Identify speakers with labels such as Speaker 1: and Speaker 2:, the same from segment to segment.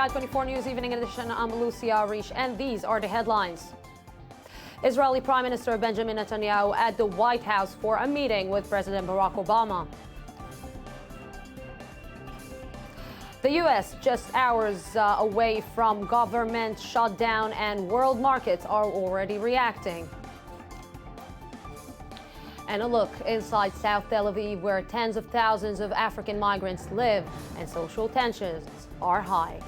Speaker 1: I-24 News Evening Edition. I'm Lucia Arish, and these are the headlines. Israeli Prime Minister Benjamin Netanyahu at the White House for a meeting with President Barack Obama. The U.S. just hours away from government shutdown, and world markets are already reacting. And a look inside South Tel Aviv, where tens of thousands of African migrants live and social tensions are high.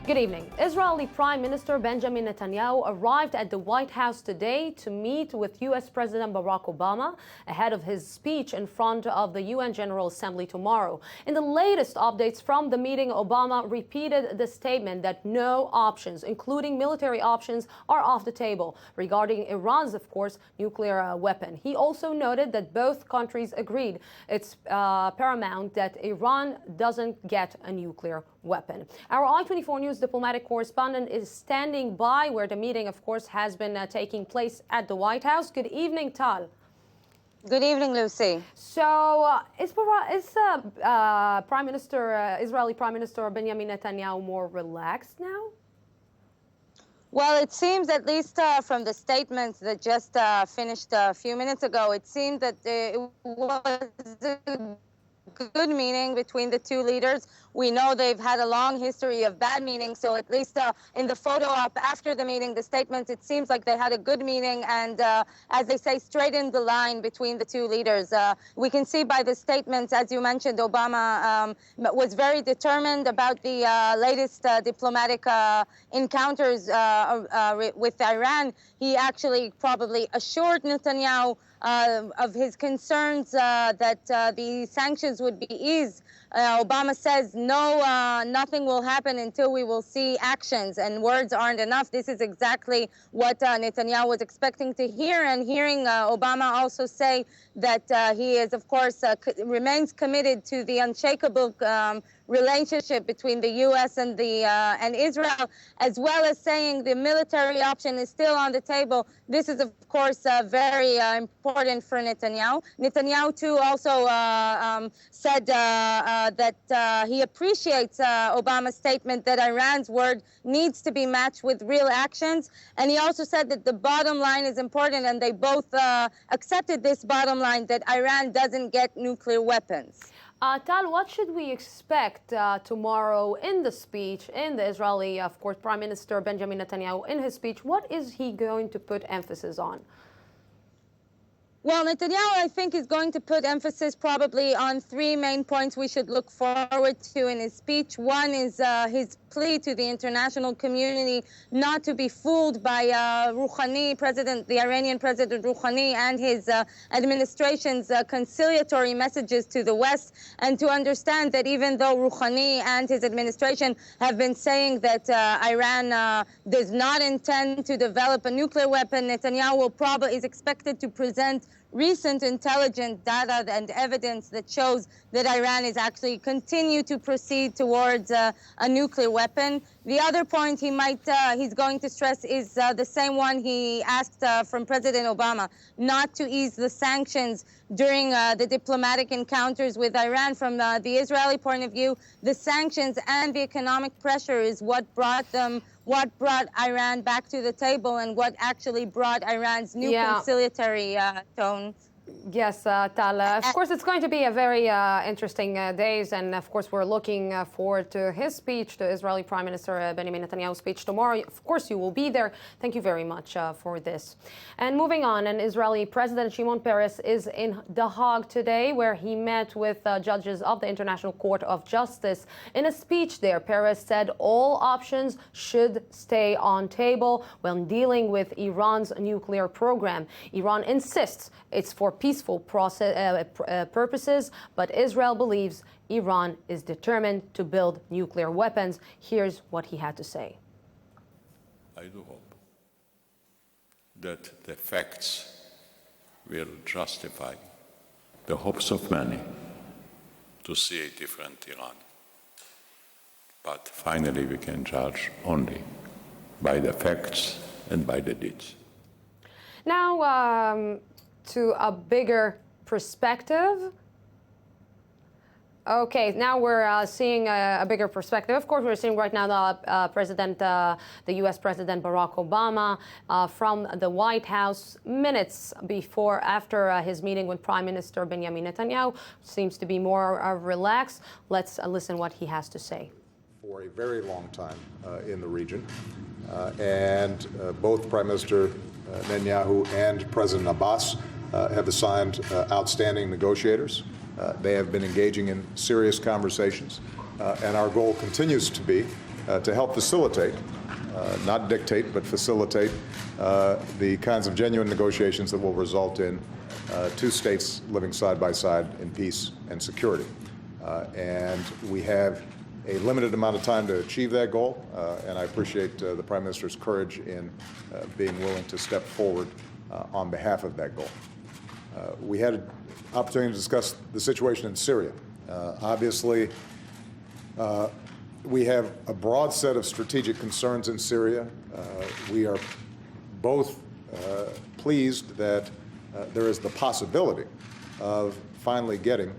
Speaker 1: Good evening. Israeli Prime Minister Benjamin Netanyahu arrived at the White House today to meet with U.S. President Barack Obama ahead of his speech in front of the UN General Assembly tomorrow. In the latest updates from the meeting, Obama repeated the statement that no options, including military options, are off the table regarding Iran's, of course, nuclear weapon. He also noted that both countries agreed it's paramount that Iran doesn't get a nuclear weapon. Our I-24 News diplomatic correspondent is standing by where the meeting, of course, has been taking place at the White House. Good evening, Tal.
Speaker 2: Good evening, Lucy.
Speaker 1: So, is Israeli Prime Minister Benjamin Netanyahu more relaxed now?
Speaker 2: Well, it seems, at least from the statements that just finished a few minutes ago, it seemed that it was a good meeting between the two leaders. We know they've had a long history of bad meetings, so at least in the photo op after the meeting, the statement, it seems like they had a good meeting and, as they say, straightened the line between the two leaders. We can see by the statements, as you mentioned, Obama was very determined about the latest diplomatic encounters with Iran. He actually probably assured Netanyahu of his concerns that the sanctions would be eased. Obama says nothing will happen until we will see actions, and words aren't enough. This is exactly what Netanyahu was expecting to hear, and hearing Obama also say that he is, of course, remains committed to the unshakable relationship between the U.S. and Israel, as well as saying the military option is still on the table. This is, of course, very important for Netanyahu. Netanyahu, too, also said that he appreciates Obama's statement that Iran's word needs to be matched with real actions. And he also said that the bottom line is important, and they both accepted this bottom line, that Iran doesn't get nuclear weapons.
Speaker 1: Tal, what should we expect tomorrow in the speech, in the Israeli, of course, Prime Minister Benjamin Netanyahu, in his speech? What is he going to put emphasis on?
Speaker 2: Well, Netanyahu, I think, is going to put emphasis probably on three main points we should look forward to in his speech. One is his plea to the international community not to be fooled by Rouhani, the Iranian President Rouhani, and his administration's conciliatory messages to the West, and to understand that even though Rouhani and his administration have been saying that Iran does not intend to develop a nuclear weapon, Netanyahu is expected to present recent intelligence data and evidence that shows that Iran is actually continue to proceed towards a nuclear weapon. The other point he's going to stress is the same one he asked from President Obama, not to ease the sanctions during the diplomatic encounters with Iran. From the Israeli point of view, the sanctions and the economic pressure is what brought Iran back to the table, and what actually brought Iran's new conciliatory tone.
Speaker 1: Yes, Tal. Of course, it's going to be a very interesting days, and of course, we're looking forward to his speech, the Israeli Prime Minister Benjamin Netanyahu's speech tomorrow. Of course, you will be there. Thank you very much for this. And moving on, and Israeli President Shimon Peres is in The Hague today, where he met with judges of the International Court of Justice. In a speech there, Peres said all options should stay on table when dealing with Iran's nuclear program. Iran insists it's for peaceful purposes, but Israel believes Iran is determined to build nuclear weapons. Here's what he had to say.
Speaker 3: I do hope that the facts will justify the hopes of many to see a different Iran. But finally, we can judge only by the facts and by the deeds.
Speaker 1: Now, to a bigger perspective, Okay, now we're seeing a bigger perspective. Of course, we're seeing right now the U.S. President Barack Obama from the White House minutes after his meeting with Prime Minister Benjamin Netanyahu. Seems to be more relaxed. Let's listen what he has to say.
Speaker 4: For a very long time in the region, and both Prime Minister Netanyahu and President Abbas have assigned outstanding negotiators. They have been engaging in serious conversations, and our goal continues to be to help facilitate, not dictate, but facilitate the kinds of genuine negotiations that will result in two states living side by side in peace and security. And we have a limited amount of time to achieve that goal, and I appreciate the Prime Minister's courage in being willing to step forward on behalf of that goal. We had an opportunity to discuss the situation in Syria. Obviously, we have a broad set of strategic concerns in Syria. We are both pleased that there is the possibility of finally getting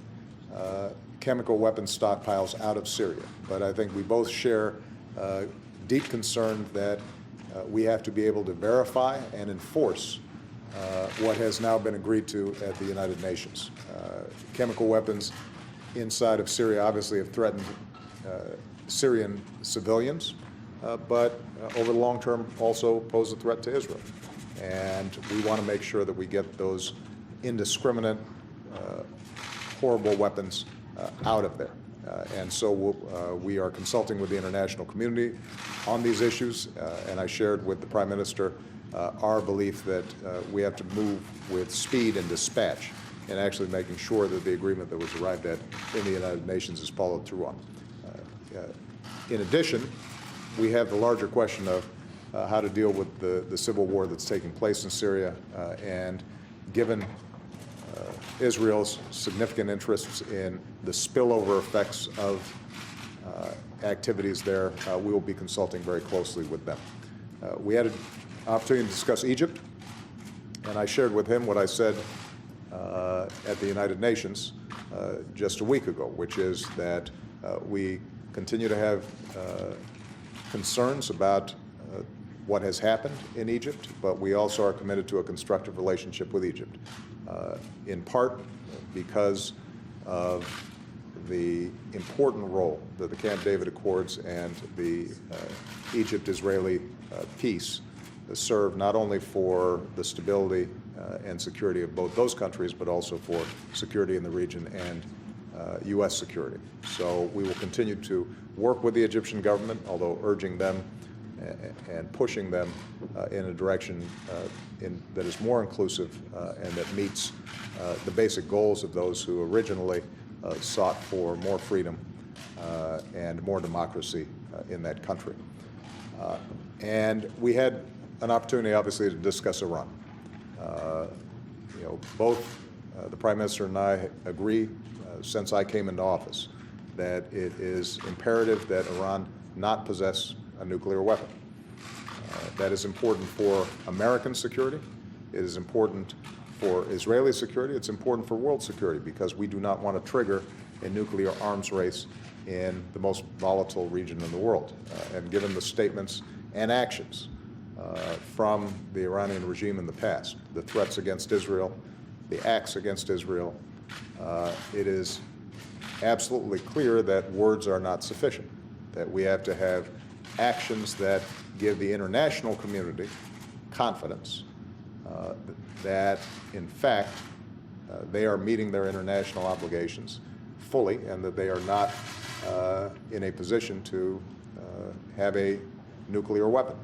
Speaker 4: chemical weapons stockpiles out of Syria. But I think we both share deep concern that we have to be able to verify and enforce what has now been agreed to at the United Nations. Chemical weapons inside of Syria obviously have threatened Syrian civilians, but over the long term also pose a threat to Israel. And we want to make sure that we get those indiscriminate, horrible weapons out of there. And so we are consulting with the international community on these issues, and I shared with the Prime Minister our belief that we have to move with speed and dispatch in actually making sure that the agreement that was arrived at in the United Nations is followed through on. In addition, we have the larger question of how to deal with the civil war that's taking place in Syria, and given Israel's significant interests in the spillover effects of activities there, we will be consulting very closely with them. We had an opportunity to discuss Egypt, and I shared with him what I said at the United Nations just a week ago, which is that we continue to have concerns about what has happened in Egypt, but we also are committed to a constructive relationship with Egypt, in part because of the important role that the Camp David Accords and the Egypt-Israeli peace serve not only for the stability and security of both those countries, but also for security in the region and U.S. security. So we will continue to work with the Egyptian government, although urging them and pushing them in a direction that is more inclusive and that meets the basic goals of those who originally sought for more freedom and more democracy in that country. And we had an opportunity, obviously, to discuss Iran. Both the Prime Minister and I agree, since I came into office, that it is imperative that Iran not possess a nuclear weapon. That is important for American security. It is important for Israeli security. It's important for world security, because we do not want to trigger a nuclear arms race in the most volatile region in the world. And given the statements and actions from the Iranian regime in the past, the threats against Israel, the acts against Israel, it is absolutely clear that words are not sufficient, that we have to have actions that give the international community confidence that, in fact, they are meeting their international obligations fully, and that they are not in a position to have a nuclear weapon.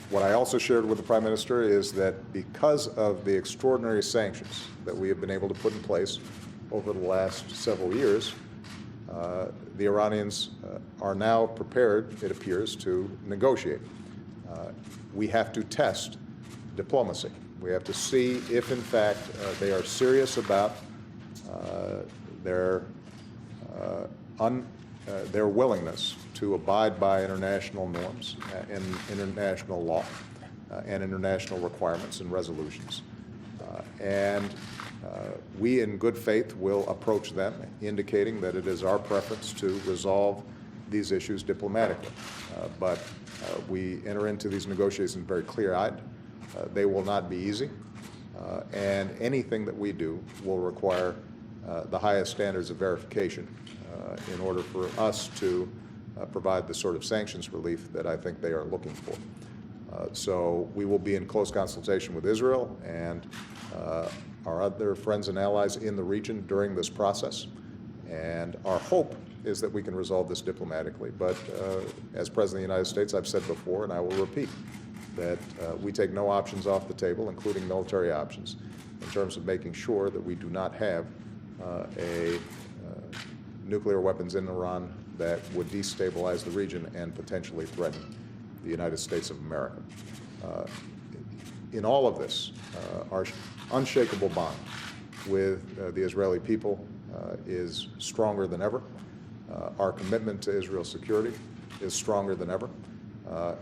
Speaker 4: What I also shared with the Prime Minister is that because of the extraordinary sanctions that we have been able to put in place over the last several years, the Iranians are now prepared, it appears, to negotiate. We have to test diplomacy. We have to see if, in fact, they are serious about their willingness to abide by international norms and international law and international requirements and resolutions. And We, in good faith, will approach them, indicating that it is our preference to resolve these issues diplomatically. But we enter into these negotiations very clear-eyed. They will not be easy, and anything that we do will require the highest standards of verification in order for us to provide the sort of sanctions relief that I think they are looking for. So we will be in close consultation with Israel and our other friends and allies in the region during this process. And our hope is that we can resolve this diplomatically. But as President of the United States, I've said before, and I will repeat, that we take no options off the table, including military options, in terms of making sure that we do not have nuclear weapons in Iran that would destabilize the region and potentially threaten the United States of America. In all of this, our unshakable bond with the Israeli people is stronger than ever. Our commitment to Israel's security is stronger than ever.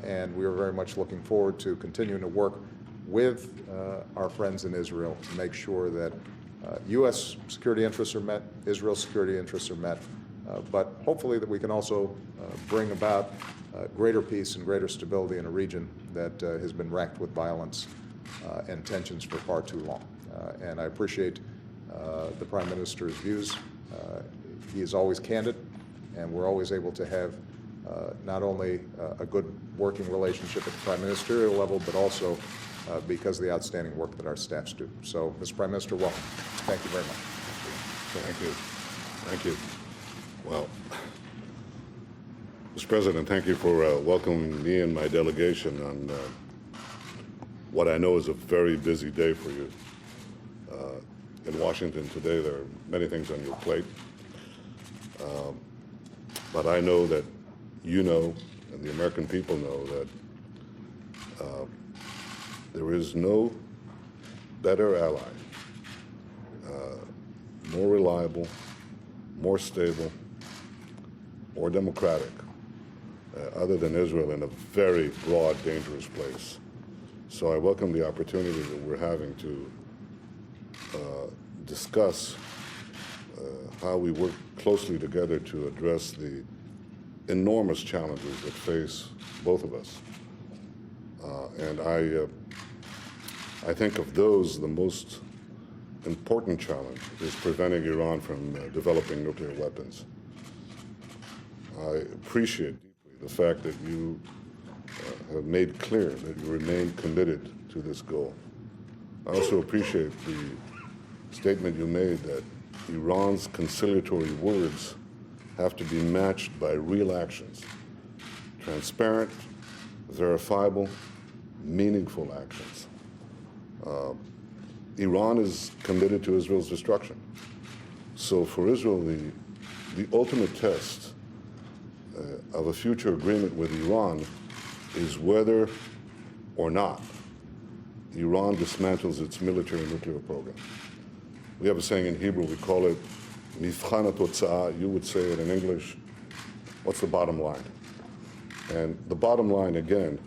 Speaker 4: And we are very much looking forward to continuing to work with our friends in Israel to make sure that U.S. security interests are met, Israel's security interests are met, but hopefully that we can also bring about greater peace and greater stability in a region that has been racked with violence and tensions for far too long. And I appreciate the Prime Minister's views. He is always candid, and we're always able to have not only a good working relationship at the Prime Ministerial level, but also because of the outstanding work that our staffs do. So, Mr. Prime Minister, welcome. Thank you very much.
Speaker 5: Thank you. Thank you. Well, Mr. President, thank you for welcoming me and my delegation on what I know is a very busy day for you. In Washington today, there are many things on your plate. But I know that you know, and the American people know, that there is no better ally, more reliable, more stable, more democratic, other than Israel in a very broad, dangerous place. So I welcome the opportunity that we're having to discuss how we work closely together to address the enormous challenges that face both of us. And I think of those, the most important challenge is preventing Iran from developing nuclear weapons. I appreciate deeply the fact that you have made clear that you remain committed to this goal. I also appreciate the statement you made that Iran's conciliatory words have to be matched by real actions, transparent, verifiable, meaningful actions. Iran is committed to Israel's destruction. So for Israel, the ultimate test of a future agreement with Iran is whether or not Iran dismantles its military nuclear program. We have a saying in Hebrew, we call it Mifchan HaTotza'ah. You would say it in English, what's the bottom line? And the bottom line, again,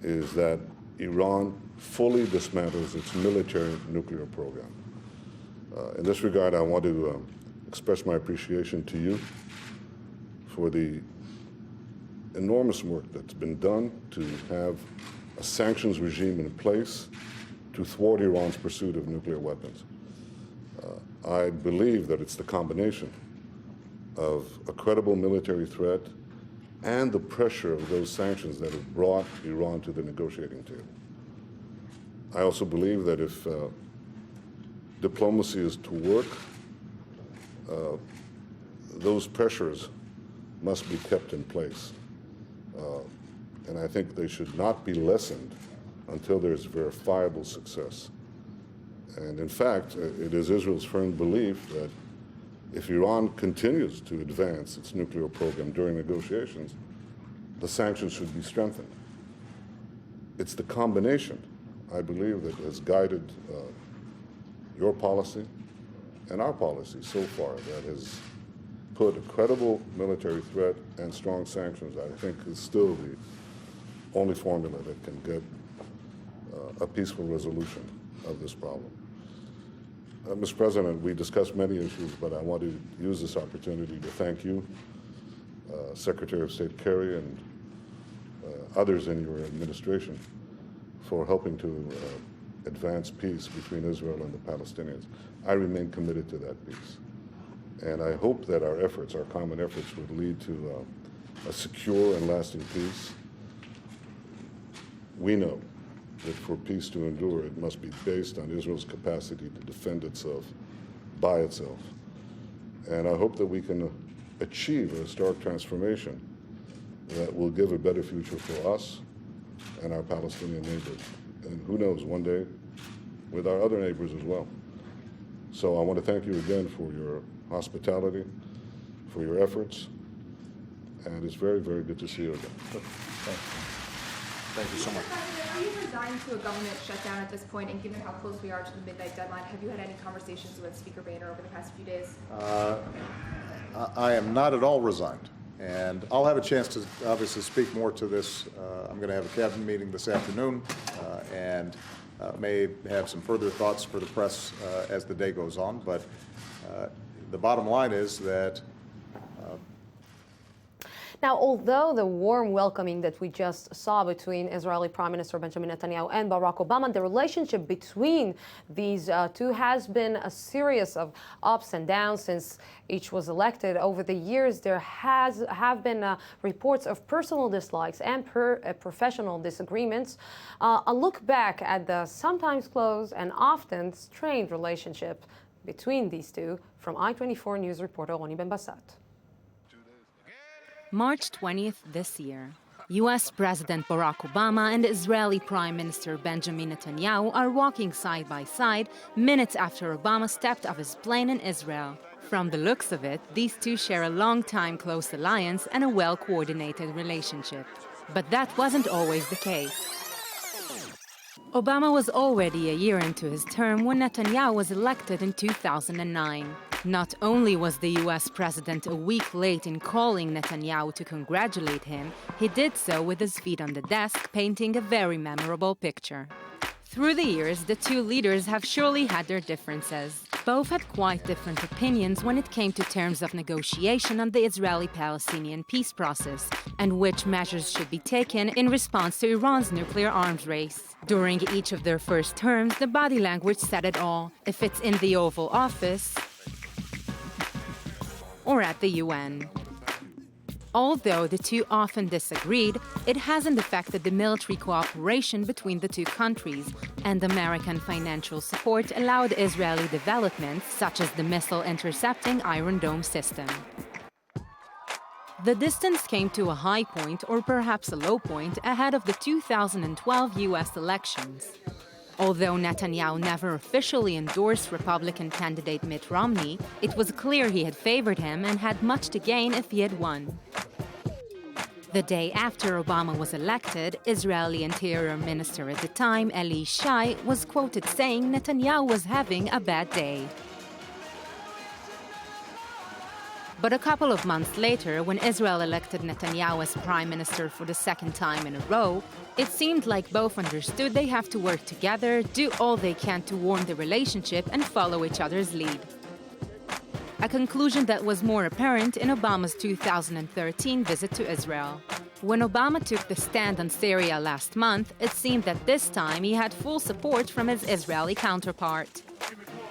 Speaker 5: is that Iran fully dismantles its military nuclear program. In this regard, I want to express my appreciation to you for the enormous work that's been done to have a sanctions regime in place to thwart Iran's pursuit of nuclear weapons. I believe that it's the combination of a credible military threat and the pressure of those sanctions that have brought Iran to the negotiating table. I also believe that if diplomacy is to work, those pressures must be kept in place. And I think they should not be lessened until there's verifiable success. And in fact, it is Israel's firm belief that if Iran continues to advance its nuclear program during negotiations, the sanctions should be strengthened. It's the combination, I believe, that has guided your policy and our policy so far that has put a credible military threat and strong sanctions, I think, is still the only formula that can get a peaceful resolution of this problem. Mr. President, we discussed many issues, but I want to use this opportunity to thank you, Secretary of State Kerry, and others in your administration for helping to advance peace between Israel and the Palestinians. I remain committed to that peace. And I hope that our efforts, our common efforts, would lead to a secure and lasting peace. We know that for peace to endure, it must be based on Israel's capacity to defend itself by itself. And I hope that we can achieve a historic transformation that will give a better future for us and our Palestinian neighbors. And who knows, one day with our other neighbors as well. So I want to thank you again for your hospitality, for your efforts, and it's very, very good to see you again.
Speaker 4: Thank you so much.
Speaker 6: Are you resigned to a government shutdown at this point, and given how close we are to the midnight deadline, have you had any conversations with Speaker Boehner over the past few days?
Speaker 4: I am not at all resigned, and I'll have a chance to obviously speak more to this. I'm going to have a cabinet meeting this afternoon, and may have some further thoughts for the press as the day goes on, but the bottom line is that
Speaker 1: Now, although the warm welcoming that we just saw between Israeli Prime Minister Benjamin Netanyahu and Barack Obama, the relationship between these two has been a series of ups and downs since each was elected. Over the years, there have been reports of personal dislikes and professional disagreements. A look back at the sometimes close and often strained relationship between these two from I-24 News reporter Roni Ben-Basat.
Speaker 7: March 20th this year. U.S. President Barack Obama and Israeli Prime Minister Benjamin Netanyahu are walking side by side minutes after Obama stepped off his plane in Israel. From the looks of it, these two share a long-time close alliance and a well-coordinated relationship. But that wasn't always the case. Obama was already a year into his term when Netanyahu was elected in 2009. Not only was the U.S. president a week late in calling Netanyahu to congratulate him, he did so with his feet on the desk, painting a very memorable picture. Through the years, the two leaders have surely had their differences. Both had quite different opinions when it came to terms of negotiation on the Israeli-Palestinian peace process and which measures should be taken in response to Iran's nuclear arms race. During each of their first terms, the body language said it all. If it's in the Oval Office or at the UN. Although the two often disagreed, it hasn't affected the military cooperation between the two countries, and American financial support allowed Israeli developments such as the missile-intercepting Iron Dome system. The distance came to a high point, or perhaps a low point, ahead of the 2012 U.S. elections. Although Netanyahu never officially endorsed Republican candidate Mitt Romney, it was clear he had favored him and had much to gain if he had won. The day after Obama was elected, Israeli Interior Minister at the time, Eli Shai, was quoted saying Netanyahu was having a bad day. But a couple of months later, when Israel elected Netanyahu as prime minister for the second time in a row, it seemed like both understood they have to work together, do all they can to warm the relationship, and follow each other's lead. A conclusion that was more apparent in Obama's 2013 visit to Israel. When Obama took the stand on Syria last month, it seemed that this time he had full support from his Israeli counterpart.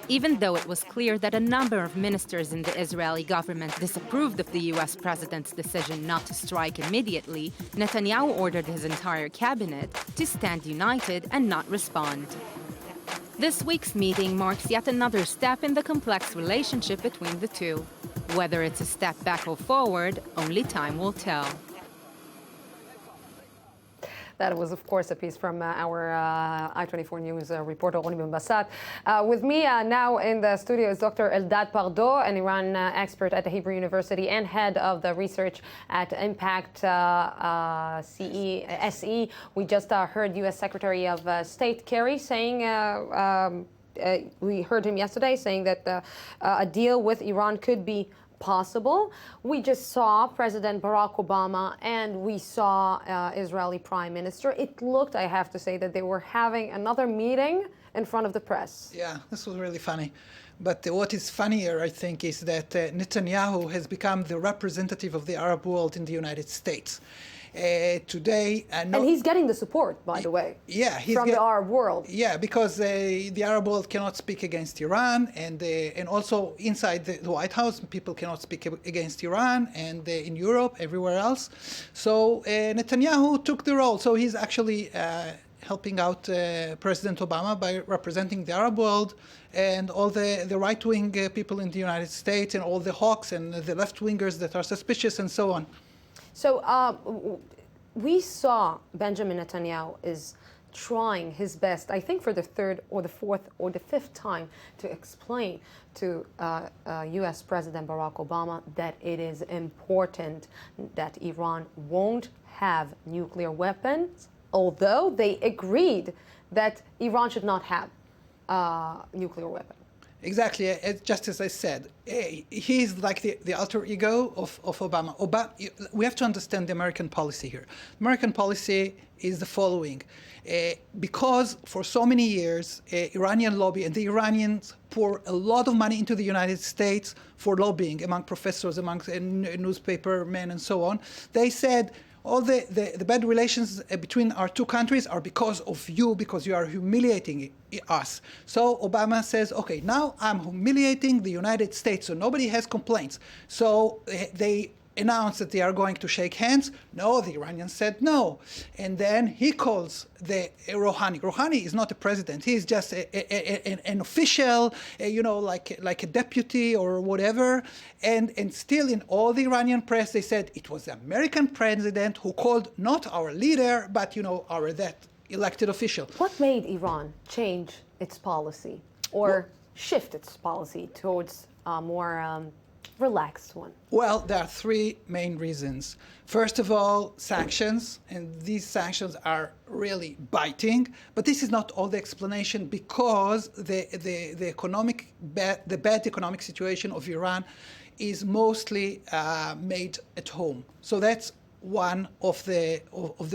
Speaker 7: Even though it was clear that a number of ministers in the Israeli government disapproved of the U.S. president's decision not to strike immediately, Netanyahu ordered his entire cabinet to stand united and not respond. This week's meeting marks yet another step in the complex relationship between the two. Whether it's a step back or forward, only time will tell.
Speaker 1: That was, of course, a piece from our I-24 News reporter, Roni Ben-Basat. With me now in the studio is Dr. Eldad Pardo, an Iran expert at the Hebrew University and head of the research at Impact SE. We just heard U.S. Secretary of State Kerry saying, we heard him yesterday saying that a deal with Iran could be possible. We just saw President Barack Obama and we saw Israeli Prime Minister. It looked, I have to say, that they were having another meeting in front of the press.
Speaker 8: Yeah, this was really funny. But what is funnier, I think, is that Netanyahu has become the representative of the Arab world in the United States. Today,
Speaker 1: and he's getting the support, by the way, from the Arab world.
Speaker 8: Yeah, because the Arab world cannot speak against Iran, and also inside the White House, people cannot speak against Iran, and in Europe, everywhere else. So Netanyahu took the role. So he's actually helping out President Obama by representing the Arab world and all the right-wing people in the United States and all the hawks and the left-wingers that are suspicious and so on.
Speaker 1: So we saw Benjamin Netanyahu is trying his best, I think for the third or the fourth or the fifth time, to explain to U.S. President Barack Obama that it is important that Iran won't have nuclear weapons, although they agreed that Iran should not have nuclear weapons.
Speaker 8: Exactly, just as I said, he's like the alter ego of Obama. We have to understand the American policy here. American policy is the following. Because for so many years, Iranian lobby and the Iranians pour a lot of money into the United States for lobbying among professors, among newspaper men and so on, they said, all the bad relations between our two countries are because of you, because you are humiliating us. So Obama says, okay, now I'm humiliating the United States, so nobody has complaints. So they announced that they are going to shake hands. No, the Iranians said no. And then he calls the Rouhani. Rouhani is not a president. He is just an official, like a deputy or whatever. And still in all the Iranian press, they said it was the American president who called not our leader, but, our that elected official.
Speaker 1: What made Iran change its policy or shift its policy towards a more relaxed one?
Speaker 8: Well, there are three main reasons. First of all, sanctions, and these sanctions are really biting. But this is not all the explanation, because the bad economic situation of Iran is mostly made at home. So that's one of the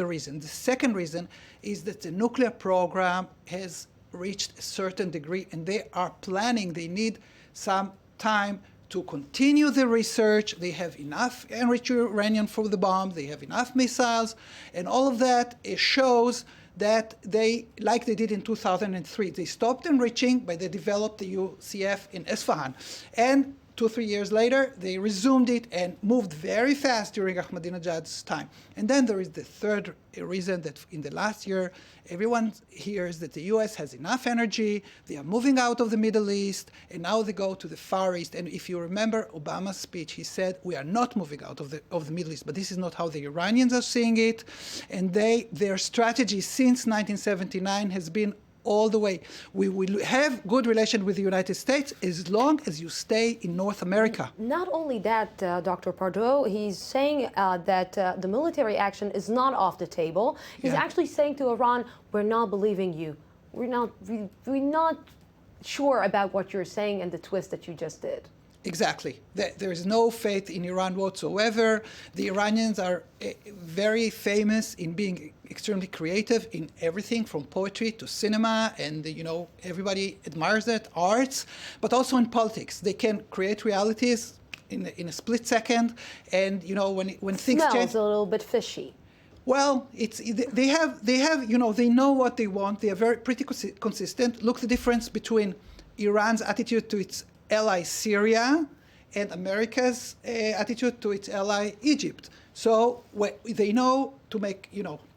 Speaker 8: reasons. The second reason is that the nuclear program has reached a certain degree, and they are planning. They need some time to continue the research. They have enough enriched uranium for the bomb. They have enough missiles. And all of that shows that they, like they did in 2003, they stopped enriching, but they developed the UCF in Isfahan. And 2-3 years later, they resumed it and moved very fast during Ahmadinejad's time. And then there is the third reason, that in the last year, everyone hears that the U.S. has enough energy, they are moving out of the Middle East, and now they go to the Far East. And if you remember Obama's speech, he said, we are not moving out of the Middle East, but this is not how the Iranians are seeing it. And their strategy since 1979 has been all the way. We will have good relations with the United States as long as you stay in North America.
Speaker 1: Not only that, Dr. Pardo, he's saying that the military action is not off the table. He's actually saying to Iran, we're not believing you. We're not sure about what you're saying and the twist that you just did.
Speaker 8: Exactly. There is no faith in Iran whatsoever. The Iranians are very famous in being extremely creative in everything from poetry to cinema, and everybody admires that, arts, but also in politics. They can create realities in a split second, and when things change,
Speaker 1: smells a little bit fishy.
Speaker 8: Well, they know what they want. They are pretty consistent. Look the difference between Iran's attitude to its ally Syria and America's attitude to its ally Egypt. So they know to make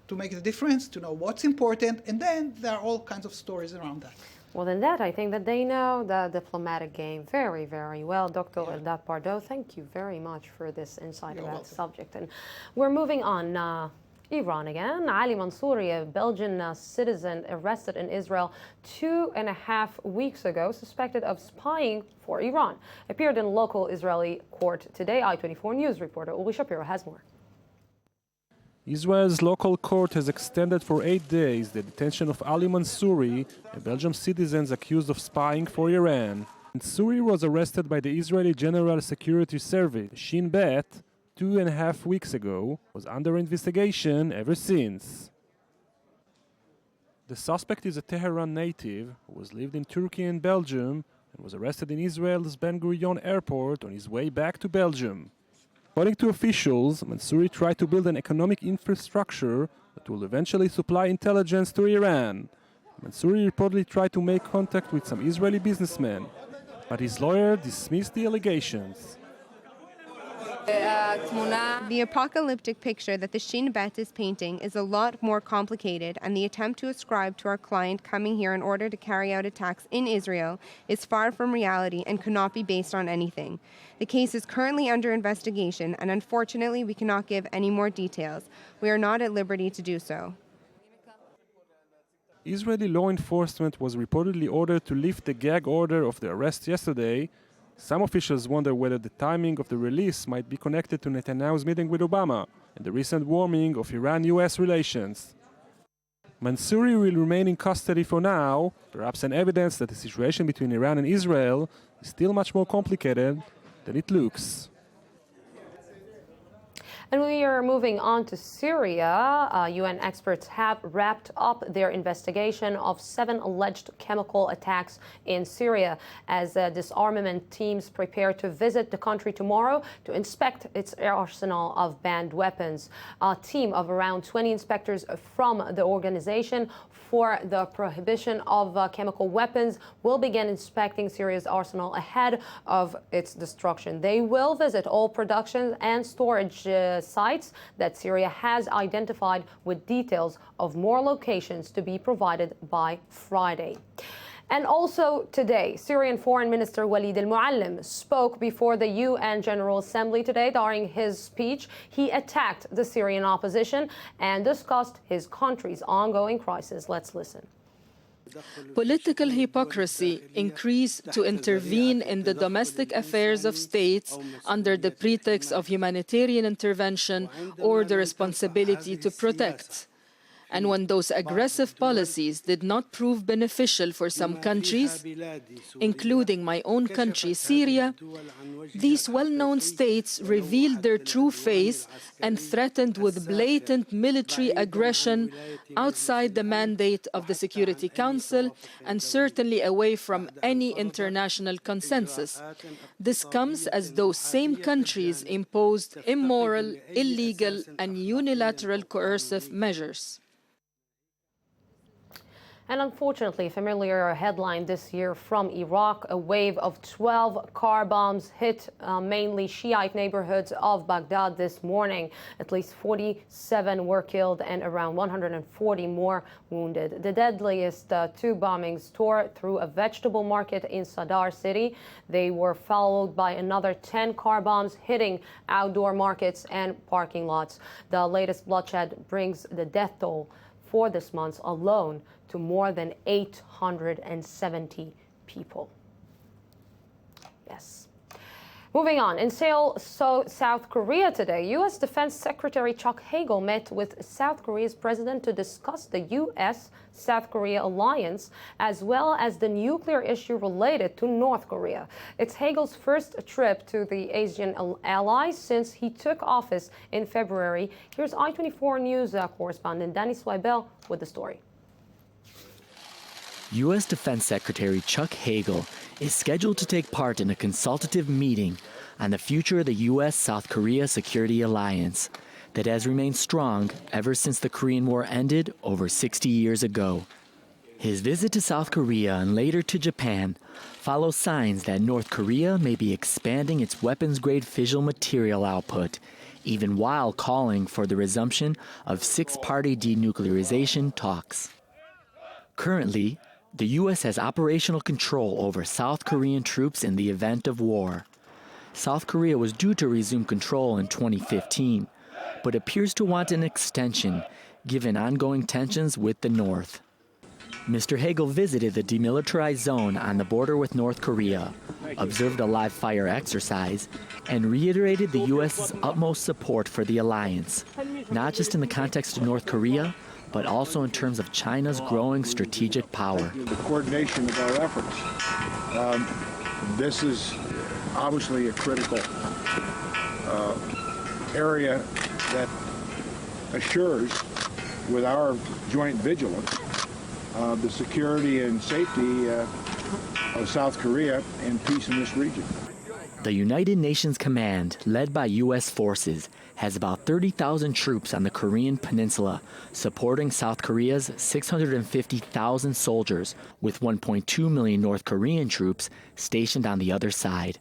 Speaker 8: the difference, to know what's important, and then there are all kinds of stories around that.
Speaker 1: Well, then that, I think that they know the diplomatic game very, very well. Dr. Eldad Pardo, thank you very much for this insight about the subject. And we're moving on. Iran again. Ali Mansouri, a Belgian citizen arrested in Israel 2.5 weeks ago, suspected of spying for Iran, appeared in local Israeli court today. I-24 News reporter Uli Shapiro has more.
Speaker 9: Israel's local court has extended for 8 days the detention of Ali Mansouri, a Belgian citizen accused of spying for Iran. Mansouri was arrested by the Israeli General Security Service, Shin Bet, 2.5 weeks ago, was under investigation ever since. The suspect is a Tehran native who has lived in Turkey and Belgium and was arrested in Israel's Ben Gurion airport on his way back to Belgium. According to officials, Mansouri tried to build an economic infrastructure that will eventually supply intelligence to Iran. Mansouri reportedly tried to make contact with some Israeli businessmen, but his lawyer dismissed the allegations.
Speaker 10: The apocalyptic picture that the Shin Bet is painting is a lot more complicated, and the attempt to ascribe to our client coming here in order to carry out attacks in Israel is far from reality and cannot be based on anything. The case is currently under investigation, and unfortunately we cannot give any more details. We are not at liberty to do so.
Speaker 9: Israeli law enforcement was reportedly ordered to lift the gag order of the arrest yesterday. Some officials wonder whether the timing of the release might be connected to Netanyahu's meeting with Obama and the recent warming of Iran-US relations. Mansouri will remain in custody for now, perhaps an evidence that the situation between Iran and Israel is still much more complicated than it looks.
Speaker 1: And we are moving on to Syria. UN experts have wrapped up their investigation of 7 alleged chemical attacks in Syria as disarmament teams prepare to visit the country tomorrow to inspect its arsenal of banned weapons. A team of around 20 inspectors from the Organization for the Prohibition of Chemical Weapons will begin inspecting Syria's arsenal ahead of its destruction. They will visit all production and storage sites that Syria has identified, with details of more locations to be provided by Friday. And also today, Syrian Foreign Minister Walid al-Muallim spoke before the UN General Assembly today. During his speech, he attacked the Syrian opposition and discussed his country's ongoing crisis. Let's listen.
Speaker 11: Political hypocrisy increased to intervene in the domestic affairs of states under the pretext of humanitarian intervention or the responsibility to protect. And when those aggressive policies did not prove beneficial for some countries, including my own country, Syria, these well-known states revealed their true face and threatened with blatant military aggression outside the mandate of the Security Council and certainly away from any international consensus. This comes as those same countries imposed immoral, illegal, and unilateral coercive measures.
Speaker 1: And unfortunately, a familiar headline this year from Iraq: a wave of 12 car bombs hit mainly Shiite neighborhoods of Baghdad this morning. At least 47 were killed and around 140 more wounded. The deadliest 2 bombings tore through a vegetable market in Sadr city. They were followed by another 10 car bombs hitting outdoor markets and parking lots. The latest bloodshed brings the death toll for this month alone to more than 870 people. Yes. Moving on, in Seoul, South Korea today, U.S. Defense Secretary Chuck Hagel met with South Korea's president to discuss the U.S.-South Korea alliance, as well as the nuclear issue related to North Korea. It's Hagel's first trip to the Asian ally since he took office in February. Here's I-24 News correspondent Danny Swibel with the story.
Speaker 12: U.S. Defense Secretary Chuck Hagel is scheduled to take part in a consultative meeting on the future of the U.S.-South Korea security alliance that has remained strong ever since the Korean War ended over 60 years ago. His visit to South Korea and later to Japan follows signs that North Korea may be expanding its weapons-grade fissile material output, even while calling for the resumption of 6-party denuclearization talks. Currently, the U.S. has operational control over South Korean troops in the event of war. South Korea was due to resume control in 2015, but appears to want an extension given ongoing tensions with the North. Mr. Hagel visited the demilitarized zone on the border with North Korea, observed a live fire exercise, and reiterated the U.S.'s utmost support for the alliance, not just in the context of North Korea, but also in terms of China's growing strategic power.
Speaker 13: The coordination of our efforts. This is obviously a critical area that assures, with our joint vigilance, the security and safety of South Korea and peace in this region.
Speaker 12: The United Nations Command, led by U.S. forces, has about 30,000 troops on the Korean peninsula, supporting South Korea's 650,000 soldiers, with 1.2 million North Korean troops stationed on the other side.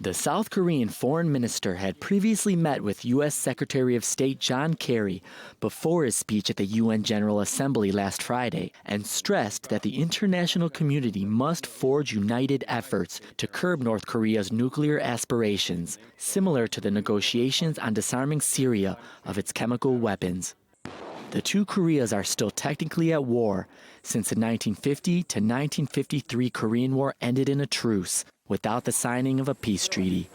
Speaker 12: The South Korean foreign minister had previously met with U.S. Secretary of State John Kerry before his speech at the UN General Assembly last Friday and stressed that the international community must forge united efforts to curb North Korea's nuclear aspirations, similar to the negotiations on disarming Syria of its chemical weapons. The two Koreas are still technically at war, since the 1950 to 1953 Korean War ended in a truce, without the signing of a peace treaty.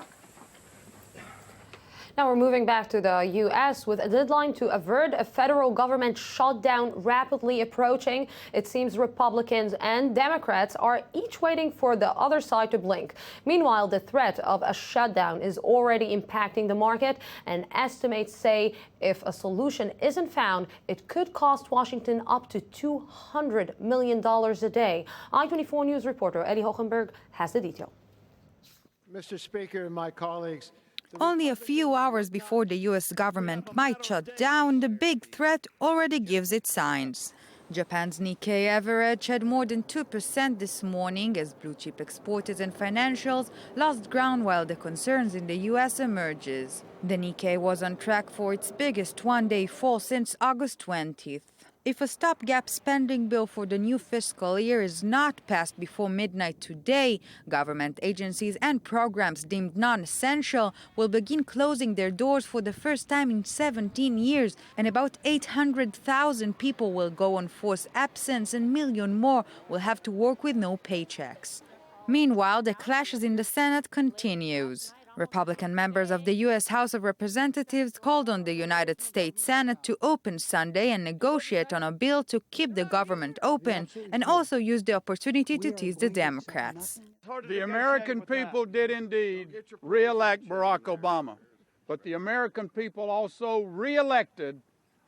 Speaker 1: Now we're moving back to the U.S. with a deadline to avert a federal government shutdown rapidly approaching. It seems Republicans and Democrats are each waiting for the other side to blink. Meanwhile, the threat of a shutdown is already impacting the market, and estimates say if a solution isn't found, it could cost Washington up to $200 million a day. I-24 News reporter Eddie Hogenberg has the detail.
Speaker 14: Mr. Speaker and my colleagues,
Speaker 15: only a few hours before the U.S. government might shut down, the big threat already gives its signs. Japan's Nikkei average had more than 2% this morning as blue-chip exporters and financials lost ground while the concerns in the U.S. emerges. The Nikkei was on track for its biggest one-day fall since August 20th. If a stopgap spending bill for the new fiscal year is not passed before midnight today, government agencies and programs deemed non-essential will begin closing their doors for the first time in 17 years, and about 800,000 people will go on forced absence and a million more will have to work with no paychecks. Meanwhile, the clashes in the Senate continues. Republican members of the U.S. House of Representatives called on the United States Senate to open Sunday and negotiate on a bill to keep the government open and also use the opportunity to tease the Democrats.
Speaker 16: The American people did indeed re-elect Barack Obama, but the American people also re-elected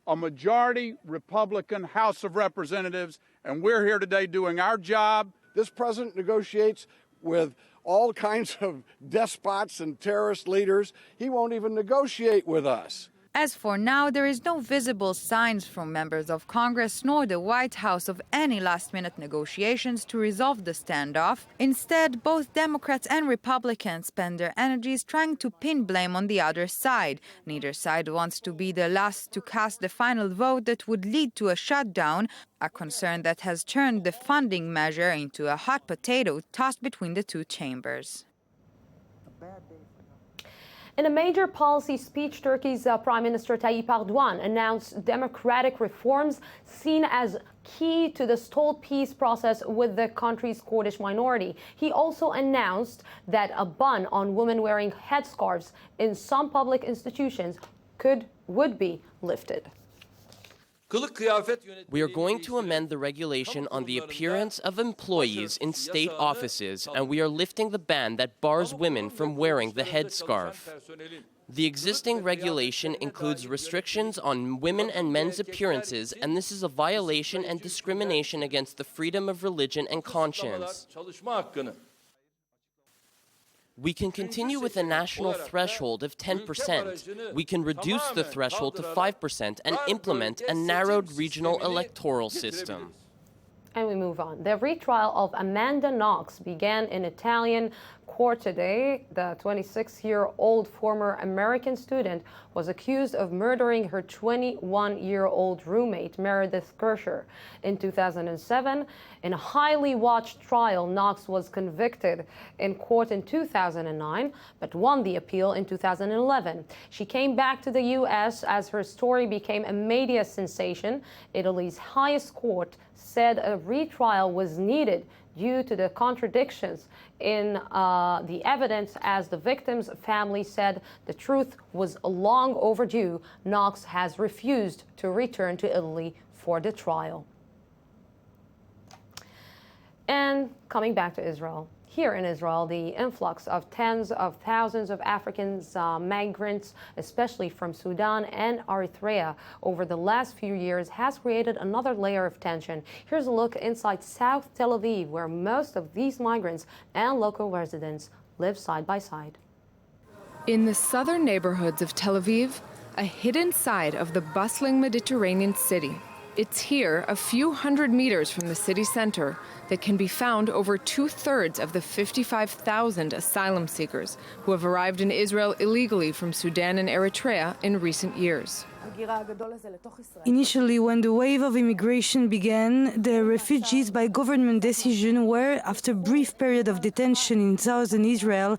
Speaker 16: a majority Republican House of Representatives, and we're here today doing our job.
Speaker 14: This president negotiates with all kinds of despots and terrorist leaders. He won't even negotiate with us.
Speaker 15: As for now, there is no visible signs from members of Congress nor the White House of any last-minute negotiations to resolve the standoff. Instead, both Democrats and Republicans spend their energies trying to pin blame on the other side. Neither side wants to be the last to cast the final vote that would lead to a shutdown, a concern that has turned the funding measure into a hot potato tossed between the two chambers.
Speaker 1: In a major policy speech, Turkey's Prime Minister Tayyip Erdogan announced democratic reforms seen as key to the stalled peace process with the country's Kurdish minority. He also announced that a ban on women wearing headscarves in some public institutions would be lifted.
Speaker 17: We are going to amend the regulation on the appearance of employees in state offices, and we are lifting the ban that bars women from wearing the headscarf. The existing regulation includes restrictions on women and men's appearances, and this is a violation and discrimination against the freedom of religion and conscience. We can continue with a national threshold of 10%. We can reduce the threshold to 5% and implement a narrowed regional electoral system.
Speaker 1: And we move on. The retrial of Amanda Knox began in Italian court today. The 26-year-old former American student was accused of murdering her 21-year-old roommate, Meredith Kirscher. In 2007, in a highly watched trial, Knox was convicted in court in 2009, but won the appeal in 2011. She came back to the U.S. as her story became a media sensation. Italy's highest court said a retrial was needed due to the contradictions in the evidence, as the victim's family said the truth was long overdue. Knox has refused to return to Italy for the trial. And coming back to Israel, Here in Israel, the influx of tens of thousands of African migrants, especially from Sudan and Eritrea, over the last few years has created another layer of tension. Here's a look inside South Tel Aviv, where most of these migrants and local residents live side by side.
Speaker 18: In the southern neighborhoods of Tel Aviv, a hidden side of the bustling Mediterranean city. It's here, a few hundred meters from the city center, that can be found over 2/3 of the 55,000 asylum seekers who have arrived in Israel illegally from Sudan and Eritrea in recent years.
Speaker 19: Initially, when the wave of immigration began, the refugees by government decision were, after a brief period of detention in southern Israel,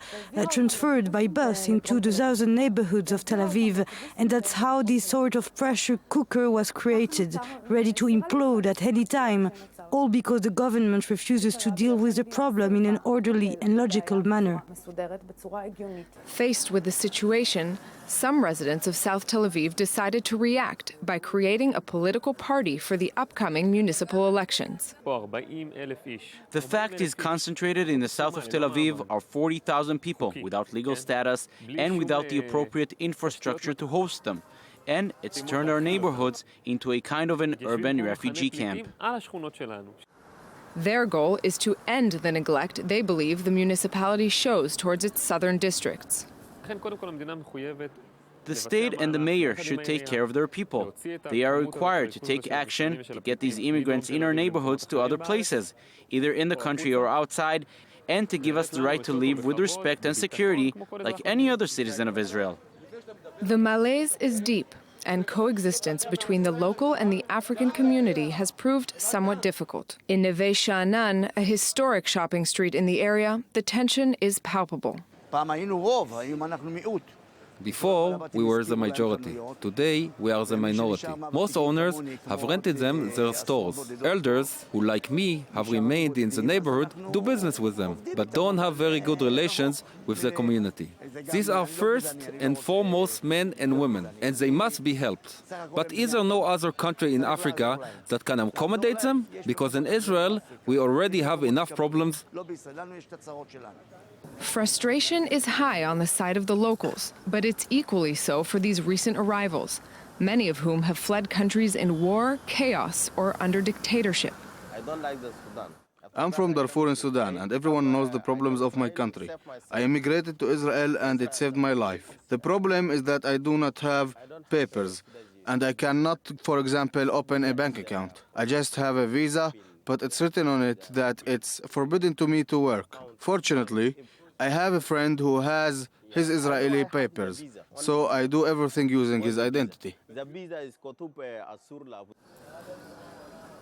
Speaker 19: transferred by bus into the southern neighborhoods of Tel Aviv. And that's how this sort of pressure cooker was created, ready to implode at any time, all because the government refuses to deal with the problem in an orderly and logical manner.
Speaker 18: Faced with the situation, some residents of South Tel Aviv decided to react by creating a political party for the upcoming municipal elections.
Speaker 20: The fact is concentrated in the south of Tel Aviv are 40,000 people without legal status and without the appropriate infrastructure to host them. And it's turned our neighborhoods into a kind of an urban refugee camp.
Speaker 18: Their goal is to end the neglect they believe the municipality shows towards its southern districts.
Speaker 20: The state and the mayor should take care of their people. They are required to take action to get these immigrants in our neighborhoods to other places, either in the country or outside, and to give us the right to live with respect and security like any other citizen of Israel.
Speaker 18: The malaise is deep, and coexistence between the local and the African community has proved somewhat difficult. In Neve Sha'anan, a historic shopping street in the area, the tension is palpable.
Speaker 21: Before, we were the majority. Today, we are the minority. Most owners have rented them their stores. Elders, who like me, have remained in the neighborhood, do business with them, but don't have very good relations with the community. These are first and foremost men and women, and they must be helped. But is there no other country in Africa that can accommodate them? Because in Israel, we already have enough problems.
Speaker 18: Frustration is high on the side of the locals, but it's equally so for these recent arrivals, many of whom have fled countries in war, chaos, or under dictatorship.
Speaker 22: I'm from Darfur in Sudan, and everyone knows the problems of my country. I immigrated to Israel, and it saved my life. The problem is that I do not have papers, and I cannot, for example, open a bank account. I just have a visa, but it's written on it that it's forbidden to me to work. Fortunately, I have a friend who has his Israeli papers, so I do everything using his identity.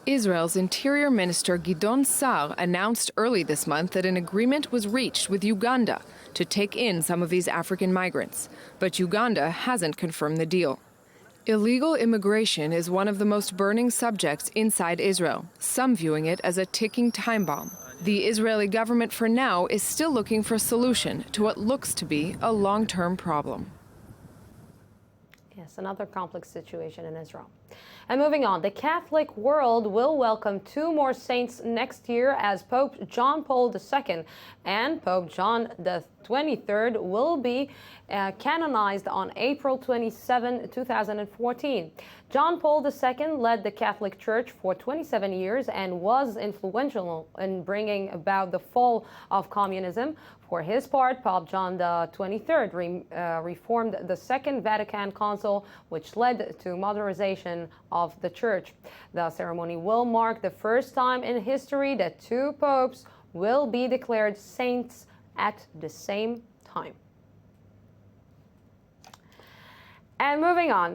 Speaker 18: Israel's Interior Minister Gidon Sa'ar announced early this month that an agreement was reached with Uganda to take in some of these African migrants, but Uganda hasn't confirmed the deal. Illegal immigration is one of the most burning subjects inside Israel, some viewing it as a ticking time bomb. The Israeli government for now is still looking for a solution to what looks to be a long-term problem.
Speaker 1: Yes, another complex situation in Israel. And moving on, the Catholic world will welcome 2 more saints next year as Pope John Paul II and Pope John the 23rd will be canonized on April 27, 2014. John Paul II led the Catholic Church for 27 years and was influential in bringing about the fall of communism. For his part, Pope John the 23rd reformed the Second Vatican Council, which led to modernization of the Church. The ceremony will mark the first time in history that 2 popes will be declared saints at the same time. And moving on,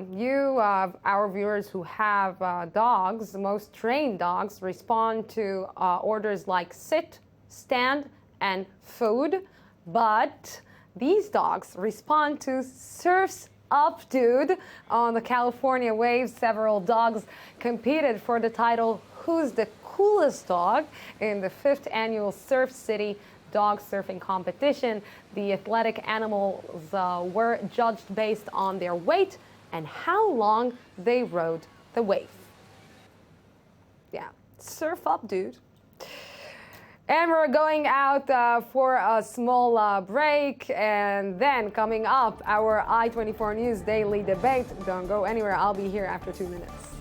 Speaker 1: our viewers who have dogs, most trained dogs, respond to orders like sit, stand, and food. But these dogs respond to surf's up, dude. On the California waves, several dogs competed for the title Who's the Coolest Dog in the 5th annual Surf City dog surfing competition. The athletic animals were judged based on their weight and how long they rode the wave. Yeah, surf up, dude. And we're going out for a small break, and then coming up, our I-24 News Daily Debate. Don't go anywhere. I'll be here after 2 minutes.